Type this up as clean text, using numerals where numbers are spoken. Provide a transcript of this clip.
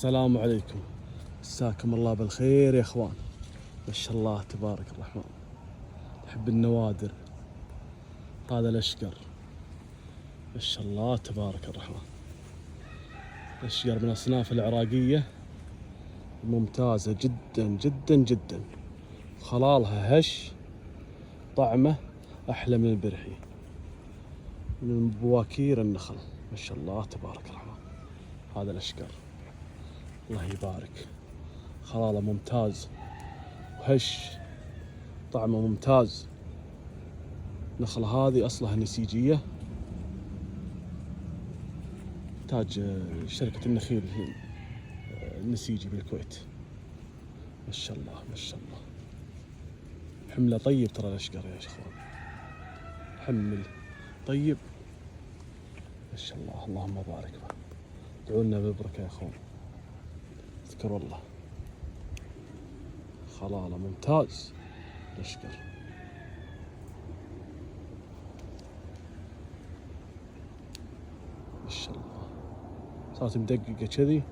السلام عليكم، مساكم الله بالخير يا اخوان. ما شاء الله تبارك الرحمن. نحب النوادر، هذا الاشقر ما شاء الله تبارك الرحمن. اشقر من اصناف العراقية ممتازة جدا جدا جدا، خلالها هش، طعمه احلى من البرحي، من بواكير النخل. ما شاء الله تبارك الرحمن. هذا الاشقر الله يبارك، خلاله ممتاز وهش، طعمه ممتاز. النخلة هذه أصلها نسيجية، تاج شركة النخيل النسيجي بالكويت. ما شاء الله ما شاء الله، حمله طيب ترى الأشقر يا اخوان، حمل طيب ما شاء الله. اللهم بارك له، ادعوا لنا بالبركة يا اخوان. اذكروا الله، خلاله ممتاز الأشقر. ما شاء الله، صارت مدققة كذي